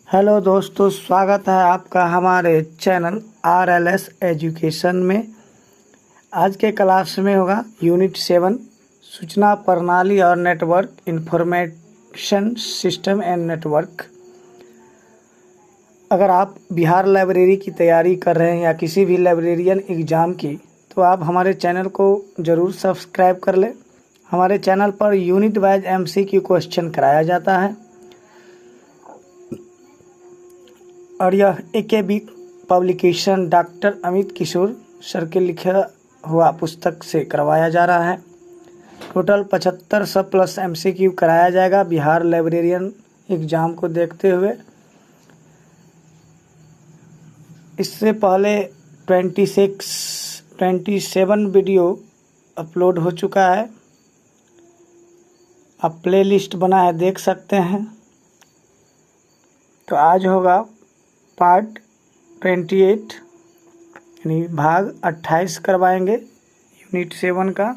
Hello दोस्तों, स्वागत है आपका हमारे चैनल RLS एजुकेशन में। आज के क्लास में होगा यूनिट 7 सूचना प्रणाली और network information system and network. अगर आप बिहार लाइब्रेरी की तैयारी कर रहे हैं या किसी भी लाइब्रेरियन एग्ज़ाम की, तो आप हमारे चैनल को ज़रूर सब्सक्राइब कर लें। हमारे channel per unit wise MCQ question कराया जाता है और यह AKB पब्लिकेशन डॉक्टर अमित किशोर सर के लिखा हुआ पुस्तक से करवाया जा रहा है। टोटल 7500 प्लस MCQ कराया जाएगा बिहार लाइब्रेरियन एग्ज़ाम को देखते हुए। इससे पहले 27 वीडियो अपलोड हो चुका है। अब प्लेलिस्ट बना है, देख सकते हैं। तो आज होगा पार्ट 28 यानी भाग 28 करवाएंगे यूनिट 7 का।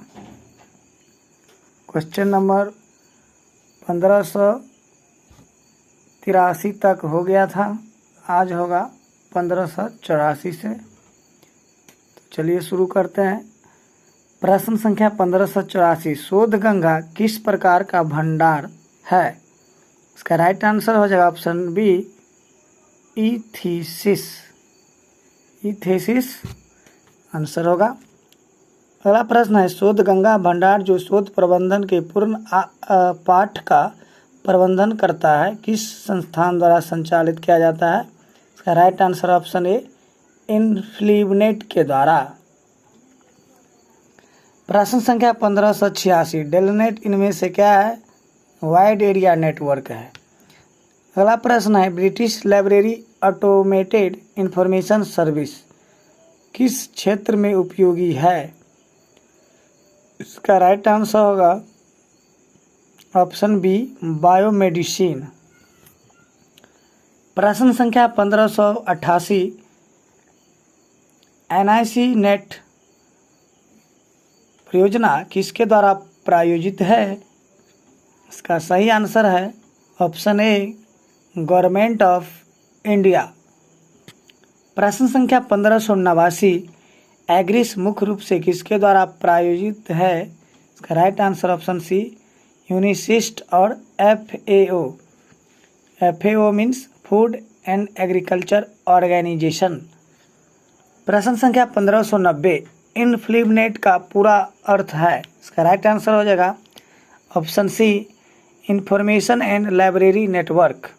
क्वेश्चन नंबर 1583 तक हो गया था, आज होगा 1584 से। तो चलिए शुरू करते हैं। प्रश्न संख्या 1584, शोध गंगा किस प्रकार का भंडार है? इसका राइट आंसर हो जाएगा ऑप्शन बी, ईथेसिस आंसर होगा। अगला प्रश्न है, शोध गंगा भंडार जो शोध प्रबंधन के पूर्ण पाठ का प्रबंधन करता है किस संस्थान द्वारा संचालित किया जाता है? इसका राइट आंसर ऑप्शन ए, इनफ्लिबनेट के द्वारा। प्रश्न संख्या 1586, डेलनेट इनमें से क्या है? वाइड एरिया नेटवर्क है। अगला प्रश्न है, British library automated information service किस क्षेत्र में उपयोगी है? इसका राइट आंसर होगा ऑप्शन बी, बायोमेडिसिन। प्रश्न संख्या 1588, NIC नेट परियोजना किसके द्वारा प्रायोजित है? इसका सही आंसर है option A, government of India. प्रश्न संख्या 1589, एग्रिस मुख्य रूप से किसके द्वारा प्रायोजित है? इसका right answer option C, UNISIST और FAO। FAO means food and agriculture organisation. प्रश्न संख्या 1590, इनफ्लिबनेट का पूरा अर्थ है? इसका राइट आंसर हो जाएगा option C, information and library network.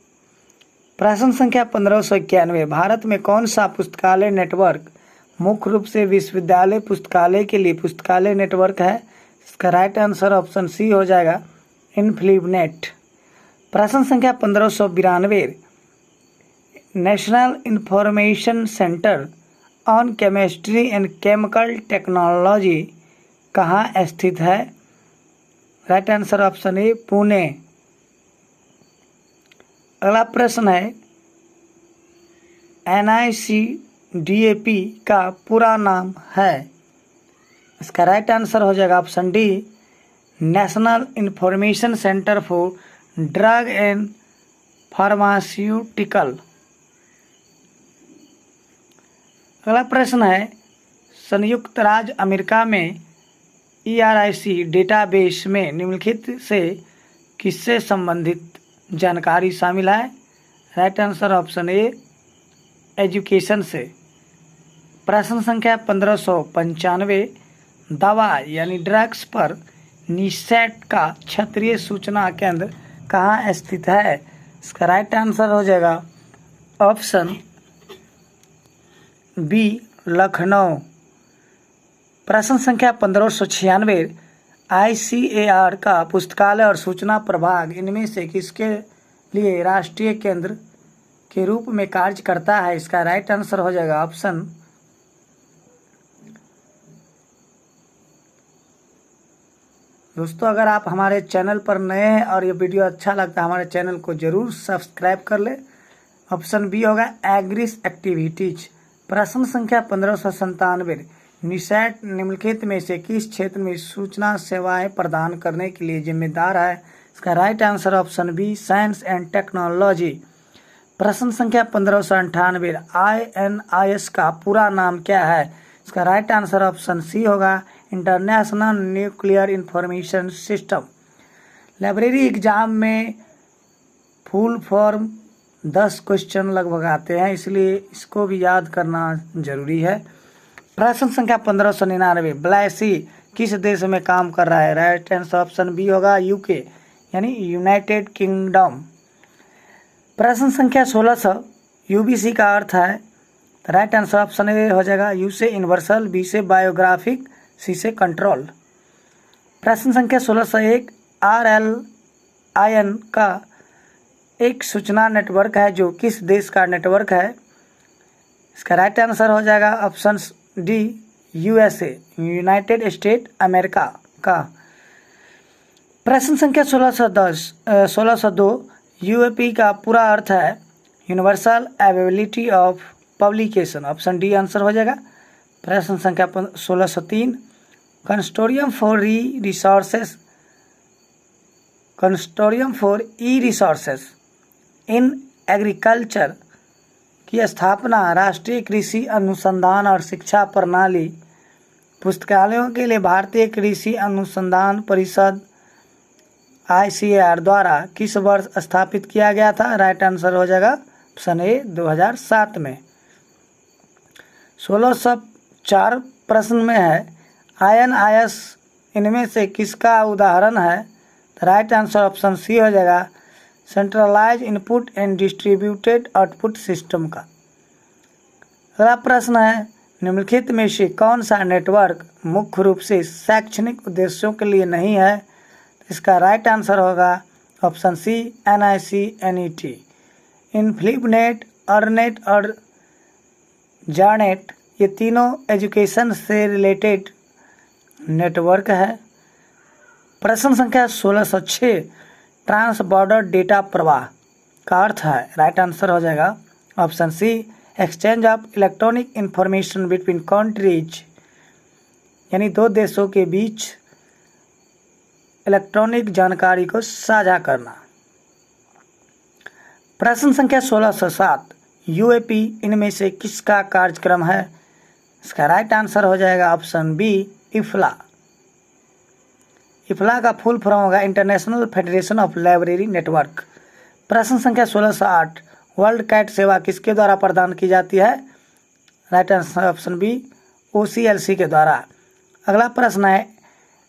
प्रश्न संख्या 1591, भारत में कौन सा पुस्तकालय नेटवर्क मुख्य रूप से विश्वविद्यालय पुस्तकालय के लिए पुस्तकालय नेटवर्क है? इसका राइट आंसर ऑप्शन सी हो जाएगा, इनफ्लिबनेट। प्रश्न संख्या 1592, national information centre on chemistry and chemical technology कहाँ स्थित है? राइट आंसर ऑप्शन ए, पुणे। अगला प्रश्न है, NICDAP का पूरा नाम है? इसका राइट आंसर हो जाएगा option D, national information centre for drug and pharmaceutical. अगला प्रश्न है, संयुक्त राज्य अमेरिका में ERIC डेटाबेस में निम्नलिखित से किससे संबंधित जानकारी शामिल है? राइट आंसर ऑप्शन ए, एजुकेशन से। प्रश्न संख्या 1595, दवा यानी ड्रग्स पर निषेध का क्षेत्रीय सूचना केंद्र कहाँ स्थित है? इसका राइट आंसर हो जाएगा ऑप्शन बी, लखनऊ। प्रश्न संख्या 1596, ICAR का पुस्तकालय और सूचना प्रभाग इनमें से किसके लिए राष्ट्रीय केंद्र के रूप में कार्य करता है? इसका राइट आंसर हो जाएगा ऑप्शन दोस्तों, अगर आप हमारे चैनल पर नए हैं और ये वीडियो अच्छा लगता है, हमारे चैनल को जरूर सब्सक्राइब कर ले। ऑप्शन बी होगा, एग्रिस एक्टिविटीज। प्रश्न संख्या 1597, निषेध निम्नलिखित में से किस क्षेत्र में सूचना सेवाएं प्रदान करने के लिए जिम्मेदार है? इसका right answer option B, science and technology. प्रश्न संख्या 1598, INIS का पूरा नाम क्या है? इसका राइट आंसर ऑप्शन सी होगा, international nuclear information system. Library exam में फुल फॉर्म 10 क्वेश्चन लगभग आते हैं, इसलिए इसको भी याद करना जरूरी है। प्रश्न संख्या 1599, ब्लैसी किस देश में काम कर रहा है? राइट आंसर ऑप्शन बी होगा, यूके यानी यूनाइटेड किंगडम। प्रश्न संख्या 1600, यूबीसी का अर्थ है? राइट आंसर ऑप्शन ए हो जाएगा, यू से यूनिवर्सल, बी से बायोग्राफिक, सी से कंट्रोल। प्रश्न संख्या 1601, RLIN का एक सूचना नेटवर्क है जो किस देश का नेटवर्क है? इसका राइट आंसर हो जाएगा option D, USA United state America का। प्रश्न संख्या 1602, यूएपी का पूरा अर्थ है? Universal availability of publication, option D answer हो जाएगा। प्रश्न संख्या 1603, consortium for E resources in agriculture की स्थापना राष्ट्रीय कृषि अनुसंधान और शिक्षा प्रणाली पुस्तकालयों के लिए भारतीय कृषि अनुसंधान परिषद ICAR द्वारा किस वर्ष स्थापित किया गया था? राइट आंसर हो जाएगा ऑप्शन ए, 2007 में। 1604 प्रश्न में है, INIS इनमें से किसका उदाहरण है? राइट आंसर ऑप्शन सी हो जाएगा, centralise input and distributed output system का। अगला प्रश्न है, निम्नलिखित में से कौन सा नेटवर्क मुख्य रूप से शैक्षणिक उद्देश्यों के लिए नहीं है? इसका राइट आंसर होगा option C, NIC NET। INFLIBNET, ERNET और जानेट ये तीनों एजुकेशन से रिलेटेड नेटवर्क है। प्रश्न संख्या 1606, ट्रांस बॉर्डर डेटा प्रवाह का अर्थ है? राइट आंसर हो जाएगा option C, exchange of electronic information between countries, यानी दो देशों के बीच इलेक्ट्रॉनिक जानकारी को साझा करना। प्रश्न संख्या 1607, UAP इनमें से किसका कार्यक्रम है? इसका राइट आंसर हो जाएगा ऑप्शन बी, इफ्ला। इफ्ला का फुल फॉर्म होगा international federation of library network. प्रश्न संख्या 1608, वर्ल्ड कैट सेवा किसके द्वारा प्रदान की जाती है? Right answer option B, OCLC के द्वारा। अगला प्रश्न है,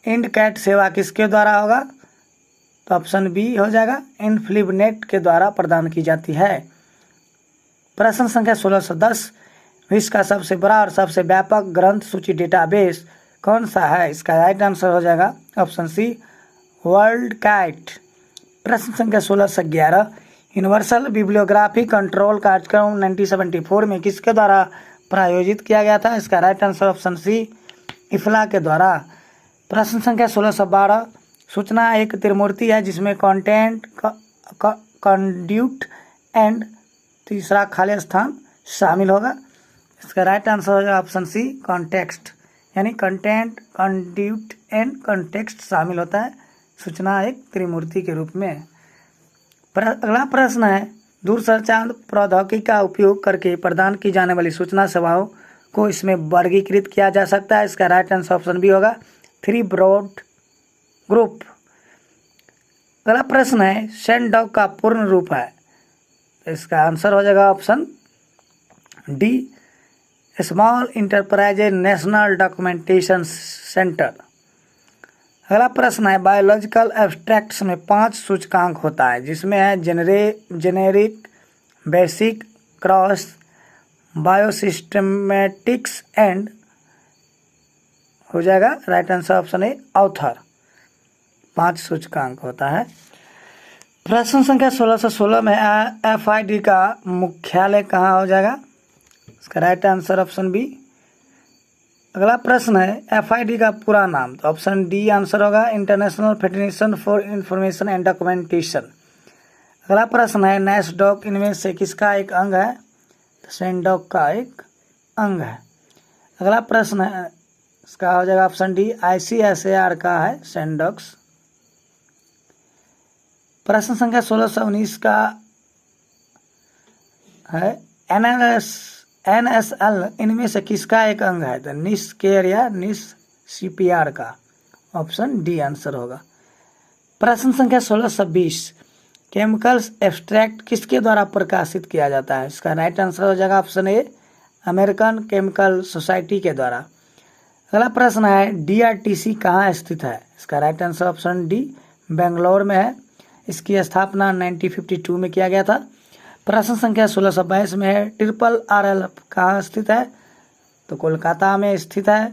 इंड कैट सेवा किसके द्वारा होगा? तो ऑप्शन बी हो जाएगा, इन्फ्लिपनेट के द्वारा प्रदान की जाती है। प्रश्न संख्या 1610, विश्व का सबसे बड़ा और सबसे व्यापक ग्रंथ सूची डेटाबेस कौन सा है? इसका राइट आंसर हो जाएगा ऑप्शन सी, वर्ल्ड कैट। प्रश्न संख्या 1611, यूनिवर्सल बिब्लियोग्राफी कंट्रोल कार्यक्रम 1974 में किसके द्वारा प्रायोजित किया गया था? इसका राइट आंसर ऑप्शन सी, इफ्ला के द्वारा। प्रश्न संख्या 1612, सूचना एक त्रिमूर्ति है जिसमें कंटेंट, कंड्यूट एंड तीसरा खाली स्थान शामिल होगा। इसका राइट आंसर होगा ऑप्शन सी, कॉन्टेक्स्ट, यानी कंटेंट, कंड्यूट एंड कॉन्टेक्स्ट शामिल होता है सूचना एक त्रिमूर्ति के रूप में। अगला प्रश्न है, दूरसंचार प्रौद्योगिकी का उपयोग करके प्रदान की जाने वाली सूचना सेवाओं को इसमें वर्गीकृत किया जा सकता है। इसका राइट आंसर ऑप्शन बी होगा, 3 ब्रॉड ग्रुप। अगला प्रश्न है, सेंडॉक का पूर्ण रूप है? इसका आंसर हो जाएगा option D, small enterprises national documentation centre. अगला प्रश्न है, बायोलॉजिकल एब्स्ट्रैक्ट्स में 5 सूचकांक होता है जिसमें है जेनेरिक, बेसिक, क्रॉस, बायोसिस्टमेटिक्स एंड हो जाएगा राइट आंसर ऑप्शन ए, ऑथर। 5 सूचकांक होता है। प्रश्न संख्या 1616 में FID का मुख्यालय कहाँ हो जाएगा? इसका राइट आंसर ऑप्शन बी। अगला प्रश्न है, FID का पूरा नाम? तो ऑप्शन डी आंसर होगा, international federation for information and documentation. अगला प्रश्न है, NASDAQ इनमें से किसका एक अंग है? तो सेंडॉक का एक अंग है। अगला प्रश्न है, इसका हो जाएगा ऑप्शन डी, ICSAR का है सेंडॉक्स। प्रश्न संख्या 1619 का है NSL इनमें से किसका एक अंग है? तो निस केयर या निस CPR का। ऑप्शन डी आंसर होगा। प्रश्न संख्या 1620, केमिकल्स एब्स्ट्रैक्ट किसके द्वारा प्रकाशित किया जाता है? इसका राइट आंसर हो जाएगा option A, American chemical society के द्वारा। अगला प्रश्न है DRTC कहाँ स्थित है? इसका right answer option D, Bangalore में है। इसकी स्थापना 1952 में किया गया था। प्रश्न संख्या 1622 में है RRL कहाँ स्थित है? तो कोलकाता में स्थित है।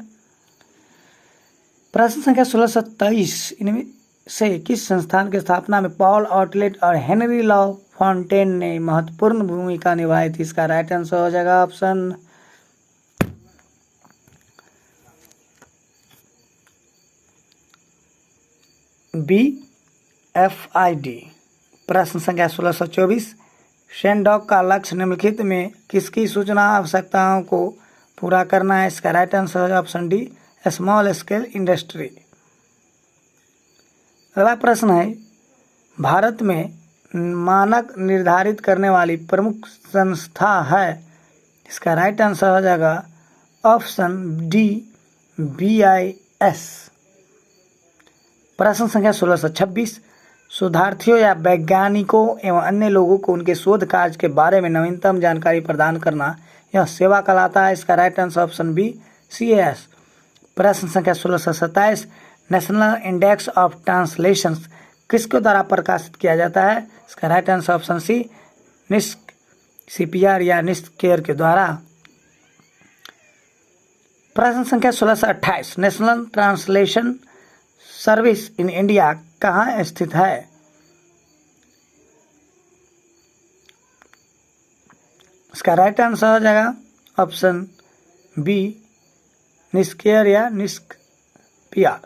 प्रश्न संख्या 1623, इनमें से किस संस्थान की स्थापना में पॉल आउटलेट और हेनरी लॉ फाउंटेन ने महत्वपूर्ण भूमिका निभाई थी? इसका राइट आंसर हो जाएगा ऑप्शन बी, FID। प्रश्न संख्या 1624, सेंडॉक का लक्ष्य निम्नलिखित में किसकी सूचना आवश्यकताओं को पूरा करना है? इसका राइट आंसर है option D, small scale industry. अगला प्रश्न है भारत में मानक निर्धारित करने वाली प्रमुख संस्था है? इसका राइट आंसर हो जाएगा ऑप्शन डी, BIS। प्रश्न संख्या 1626, शोधार्थियों या वैज्ञानिकों एवं अन्य लोगों को उनके शोध कार्य के बारे में नवीनतम जानकारी प्रदान करना यह सेवा कहलाता है। इसका right answer option B, CAS। प्रश्न संख्या 1627, नेशनल इंडेक्स ऑफ ट्रांसलेशन किसके द्वारा प्रकाशित किया जाता है? इसका राइट आंसर ऑप्शन सी, निस्क CPR या निस्क केयर के द्वारा। प्रश्न संख्या 1628, National Translation Service in India कहाँ स्थित है? इसका राइट आंसर हो जाएगा ऑप्शन बी, निस्केयर या निस्क PR।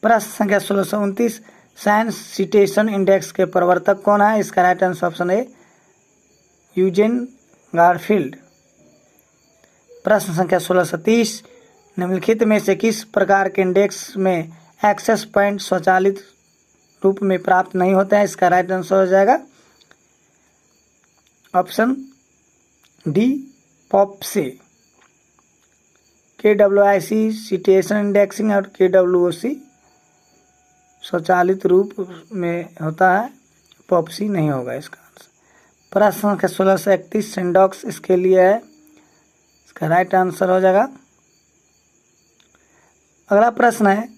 प्रश्न संख्या 1629, साइंस सिटेशन इंडेक्स के प्रवर्तक कौन है? इसका right answer option A, Eugene Garfield. प्रश्न संख्या 1630, निम्नलिखित में से किस प्रकार के इंडेक्स में एक्सेस पॉइंट स्वचालित रूप में प्राप्त नहीं होते हैं? इसका राइट आंसर हो जाएगा option D, Popsy. KWIC citation indexing और KWOC स्वचालित रूप में होता है, पॉप्सी नहीं होगा इसका आंसर। प्रश्न संख्या 1631, सेंडॉक्स इसके लिए है, इसका राइट आंसर हो जाएगा। अगला प्रश्न है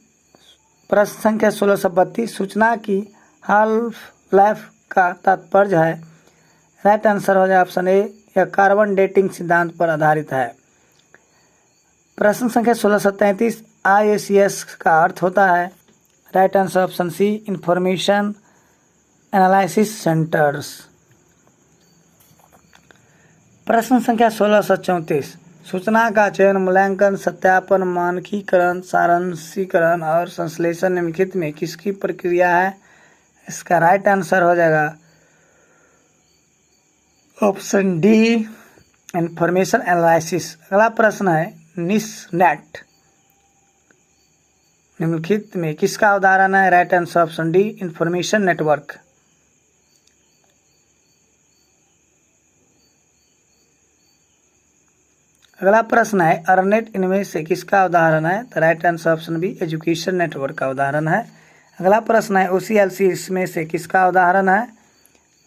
प्रश्न संख्या 1632, सूचना की हाल्फ लाइफ का तात्पर्य है? राइट आंसर हो जाए ऑप्शन ए, यह कार्बन डेटिंग सिद्धांत पर आधारित है। प्रश्न संख्या 1633, IACS का अर्थ होता है? Right answer option C, information analysis centres. प्रश्न संख्या 1634, सूचना का चयन, मूल्यांकन, सत्यापन, मानकीकरण, सारांशीकरण और संश्लेषण निम्नलिखित में किसकी प्रक्रिया है? इसका राइट आंसर हो जाएगा ऑप्शन डी, इंफॉर्मेशन एनालिसिस। अगला प्रश्न है निस्नेट निम्नलिखित में किसका उदाहरण है? Right answer option D, information network. अगला प्रश्न है अर्नेट इनमें से किसका उदाहरण है? तो right answer option B, education network का उदाहरण है। अगला प्रश्न है OCLC इसमें से किसका उदाहरण है?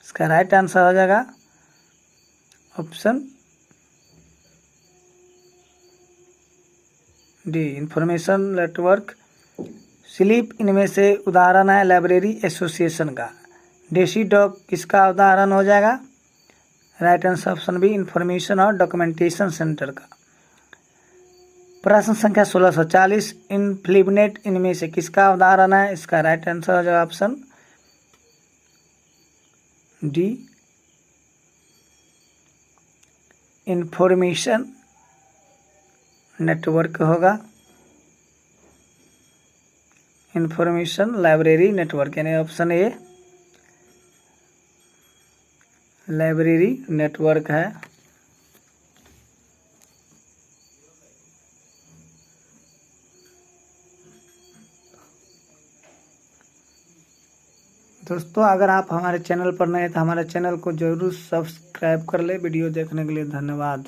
इसका राइट आंसर हो जाएगा option D, information network. Sleep इनमें से उदाहरण है लाइब्रेरी एसोसिएशन का। देसी डॉग किसका उदाहरण हो जाएगा? Right answer option B, information और डॉक्यूमेंटेशन सेंटर का। प्रश्न संख्या 1640, इनफ्लिबनेट इनमें से किसका उदाहरण है? इसका राइट आंसर हो जाएगा ऑप्शन डी, इंफॉर्मेशन नेटवर्क होगा। इंफॉर्मेशन लाइब्रेरी नेटवर्क यानी ऑप्शन ए, लाइब्रेरी नेटवर्क है। दोस्तों अगर आप हमारे चैनल पर नए हैं तो हमारे चैनल को जरूर सब्सक्राइब कर ले। वीडियो देखने के लिए धन्यवाद।